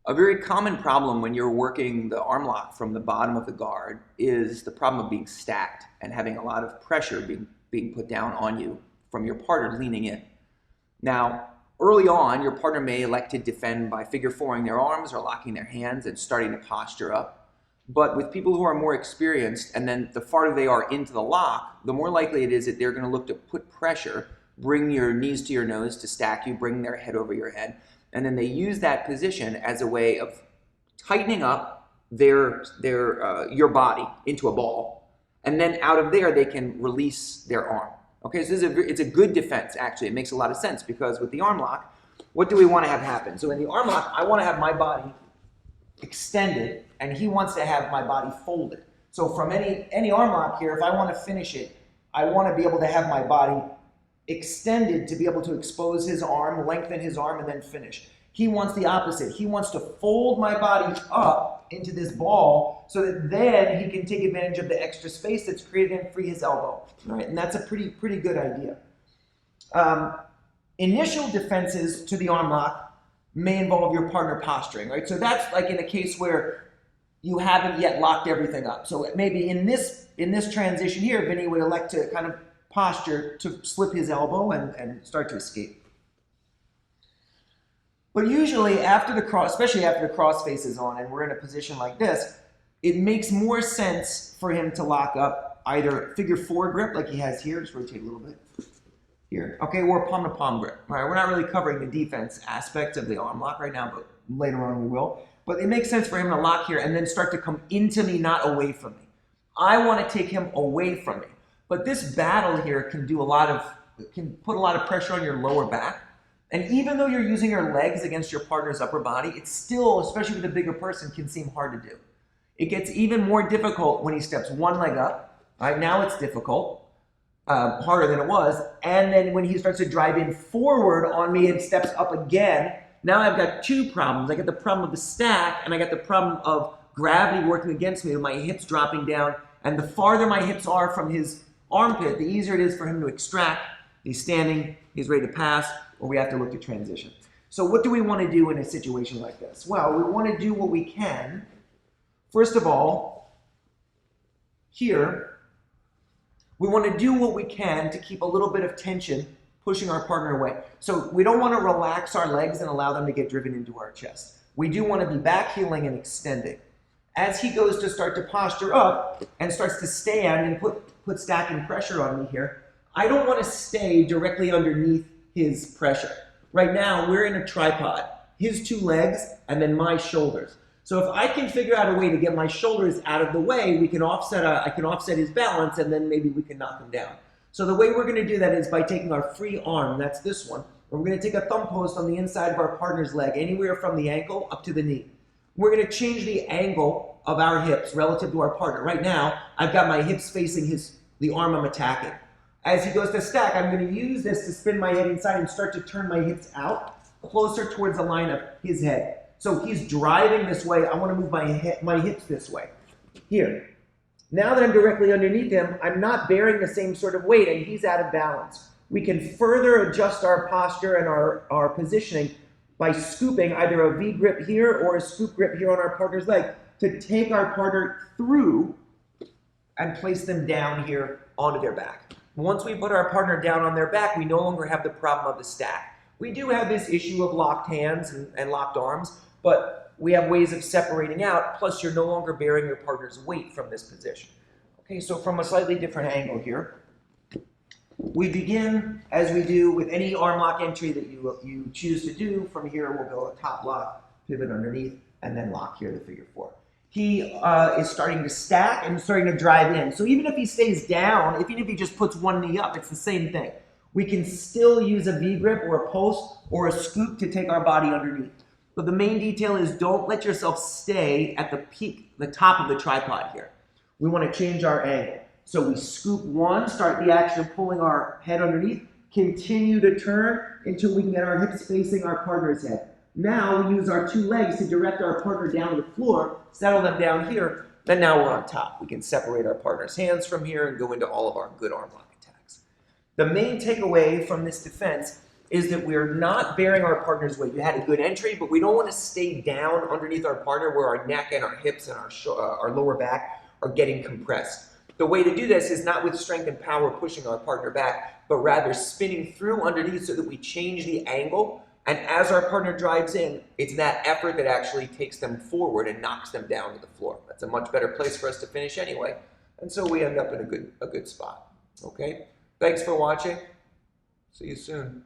A very common problem when you're working the arm lock from the bottom of the guard is the problem of being stacked and having a lot of pressure being put down on you from your partner leaning in. Now, early on, your partner may elect to defend by figure four-ing their arms or locking their hands and starting to posture up. But with people who are more experienced, and then the farther they are into the lock, the more likely it is that they're going to look to put pressure, bring your knees to your nose to stack you, bring their head over your head, and then they use that position as a way of tightening up your body into a ball, and then out of there they can release their arm. Okay, so it's a good defense, actually. It makes a lot of sense because with the arm lock, what do we want to have happen? So in the arm lock, I want to have my body extended, and he wants to have my body folded. So from any arm lock here, if I want to finish it, I want to be able to have my body extended to be able to expose his arm, lengthen his arm, and then finish. He wants the opposite. He wants to fold my body up into this ball so that then he can take advantage of the extra space that's created and free his elbow. Right? And that's a pretty good idea. Initial defenses to the arm lock may involve your partner posturing. Right? So that's like in a case where you haven't yet locked everything up. So maybe in this transition here, Vinny would elect to kind of posture to slip his elbow and start to escape. But usually after the cross, especially after the cross face is on and we're in a position like this, it makes more sense for him to lock up either figure four grip like he has here, just rotate a little bit here, okay, or palm to palm grip. All right, we're not really covering the defense aspect of the arm lock right now, but later on we will. But it makes sense for him to lock here and then start to come into me, not away from me. I want to take him away from me. But this battle here can put a lot of pressure on your lower back. And even though you're using your legs against your partner's upper body, it's still, especially with a bigger person, can seem hard to do. It gets even more difficult when he steps one leg up. Right now it's difficult, harder than it was. And then when he starts to drive in forward on me and steps up again, now I've got two problems. I got the problem of the stack, and I got the problem of gravity working against me with my hips dropping down. And the farther my hips are from his armpit, the easier it is for him to extract. He's standing, he's ready to pass, or we have to look to transition. So what do we want to do in a situation like this? Well, we want to do what we can. First of all, here, we want to do what we can to keep a little bit of tension pushing our partner away. So we don't want to relax our legs and allow them to get driven into our chest. We do want to be back heeling and extending. As he goes to start to posture up and starts to stand and put stacking pressure on me here, I don't want to stay directly underneath his pressure. Right now, we're in a tripod. His two legs and then my shoulders. So if I can figure out a way to get my shoulders out of the way, I can offset his balance, and then maybe we can knock him down. So the way we're going to do that is by taking our free arm, that's this one, and we're going to take a thumb post on the inside of our partner's leg, anywhere from the ankle up to the knee. We're going to change the angle of our hips relative to our partner. Right now, I've got my hips facing the arm I'm attacking. As he goes to stack, I'm going to use this to spin my head inside and start to turn my hips out closer towards the line of his head. So he's driving this way. I want to move my hips this way. Here. Now that I'm directly underneath him, I'm not bearing the same sort of weight, and he's out of balance. We can further adjust our posture and our positioning by scooping either a V grip here or a scoop grip here on our partner's leg to take our partner through and place them down here onto their back. Once we put our partner down on their back, we no longer have the problem of the stack. We do have this issue of locked hands and locked arms, but we have ways of separating out, plus you're no longer bearing your partner's weight from this position. Okay, so from a slightly different angle here, we begin, as we do with any arm lock entry that you choose to do. From here, we'll go a top lock, pivot underneath, and then lock here, the figure four. He is starting to stack and starting to drive in. So even if he stays down, even if he just puts one knee up, it's the same thing. We can still use a V grip or a post or a scoop to take our body underneath. But the main detail is don't let yourself stay at the peak, the top of the tripod here. We want to change our angle. So we scoop one, start the action of pulling our head underneath, continue to turn until we can get our hips facing our partner's head. Now we use our two legs to direct our partner down to the floor, settle them down here, then now we're on top. We can separate our partner's hands from here and go into all of our good arm lock attacks. The main takeaway from this defense is that we're not bearing our partner's weight. You had a good entry, but we don't want to stay down underneath our partner where our neck and our hips and our lower back are getting compressed. The way to do this is not with strength and power pushing our partner back, but rather spinning through underneath so that we change the angle. And as our partner drives in, it's that effort that actually takes them forward and knocks them down to the floor. That's a much better place for us to finish anyway. And so we end up in a good spot. Okay? Thanks for watching. See you soon.